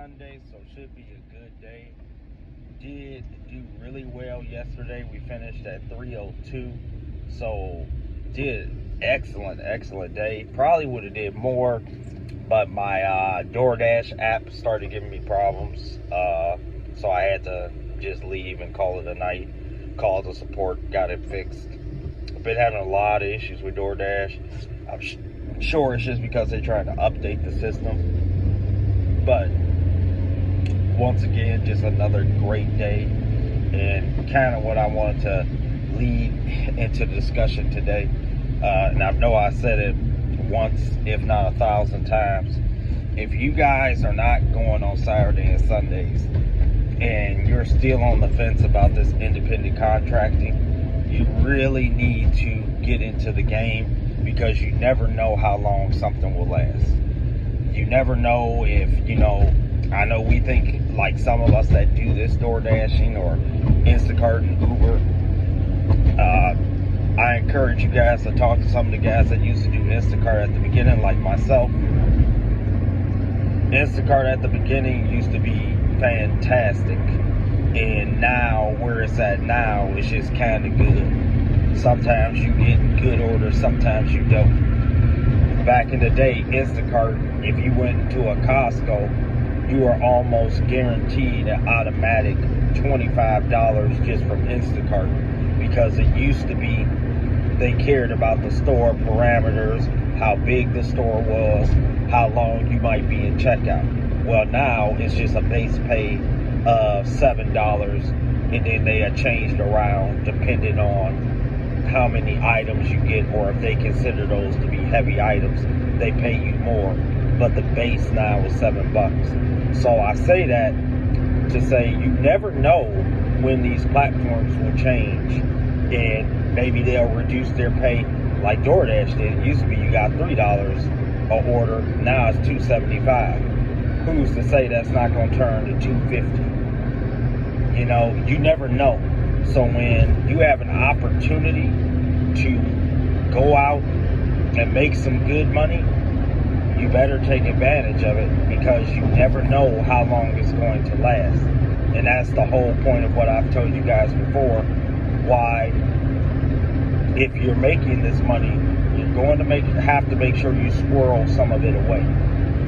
Sunday, so should be a good day. Did do really well yesterday. We finished at 302, so did excellent day. Probably would have did more, but my DoorDash app started giving me problems, so I had to just leave and call it a night. Called the support, got it fixed. I've been having a lot of issues with DoorDash. I'm sure it's just because they're trying to update the system, but once again, just another great day, and kind of what I want to lead into the discussion today. And I know I said it once, if not 1,000 times. If you guys are not going on Saturday and Sundays, and you're still on the fence about this independent contracting, you really need to get into the game, because you never know how long something will last. You never know if, I know we think, like some of us that do this door dashing or Instacart and Uber, I encourage you guys to talk to some of the guys that used to do Instacart at the beginning, like myself. Instacart at the beginning used to be fantastic, and now where it's at now, it's just kind of good. Sometimes you get good orders, sometimes you don't. Back in the day, Instacart, if you went into a Costco, you are almost guaranteed an automatic $25 just from Instacart, because it used to be they cared about the store parameters, how big the store was, how long you might be in checkout. Well, now it's just a base pay of $7, and then they are changed around depending on how many items you get, or if they consider those to be heavy items, they pay you more. But the base now is $7. So I say that to say you never know when these platforms will change, and maybe they'll reduce their pay like DoorDash did. It used to be you got $3 an order, now it's $2.75. Who's to say that's not going to turn to $2.50? You never know. So when you have an opportunity to go out and make some good money, you better take advantage of it, because you never know how long it's going to last. And that's the whole point of what I've told you guys before. Why, if you're making this money, you're going to have to make sure you squirrel some of it away.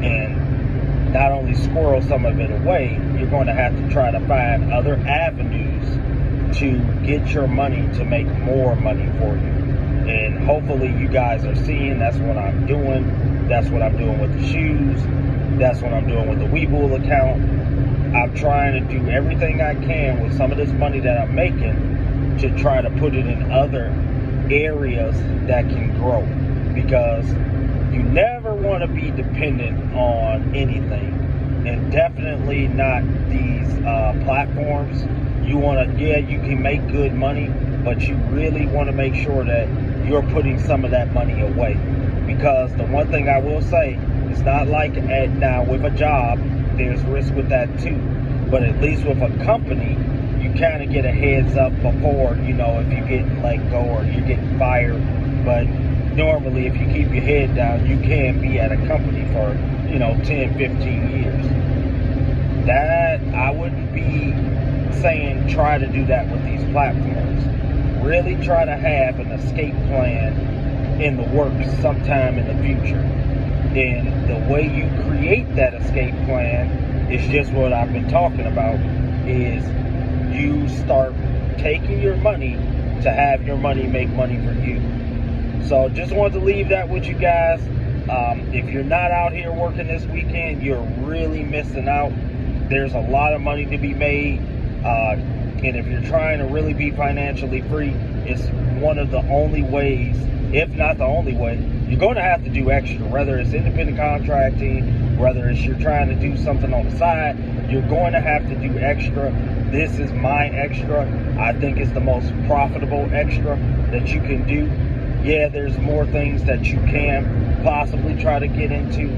And not only squirrel some of it away, you're going to have to try to find other avenues to get your money to make more money for you. And hopefully you guys are seeing that's what I'm doing. That's what I'm doing with the shoes. That's what I'm doing with the Webull account. I'm trying to do everything I can with some of this money that I'm making to try to put it in other areas that can grow. Because you never want to be dependent on anything. And definitely not these platforms. You want to, you can make good money, but you really want to make sure that you're putting some of that money away. Because the one thing I will say, it's not like now with a job, there's risk with that too. But at least with a company, you kind of get a heads up before, if you're getting let go or you're getting fired. But normally, if you keep your head down, you can be at a company for, 10, 15 years. That, I wouldn't be saying try to do that with these platforms. Really try to have an escape plan in the works sometime in the future. And the way you create that escape plan is just what I've been talking about, is you start taking your money to have your money make money for you. So just wanted to leave that with you guys. If you're not out here working this weekend, you're really missing out. There's a lot of money to be made. And if you're trying to really be financially free, it's one of the only ways, if not the only way. You're going to have to do extra, whether it's independent contracting, whether it's you're trying to do something on the side, you're going to have to do extra. This is my extra. I think it's the most profitable extra that you can do. Yeah, there's more things that you can possibly try to get into,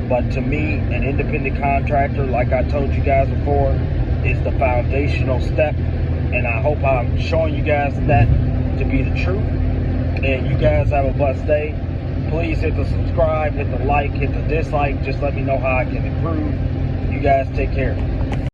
but to me, an independent contractor, like I told you guys before, is the foundational step, and I hope I'm showing you guys that to be the truth. And you guys have a blessed day. Please hit the subscribe, hit the like, hit the dislike. Just let me know how I can improve. You guys take care.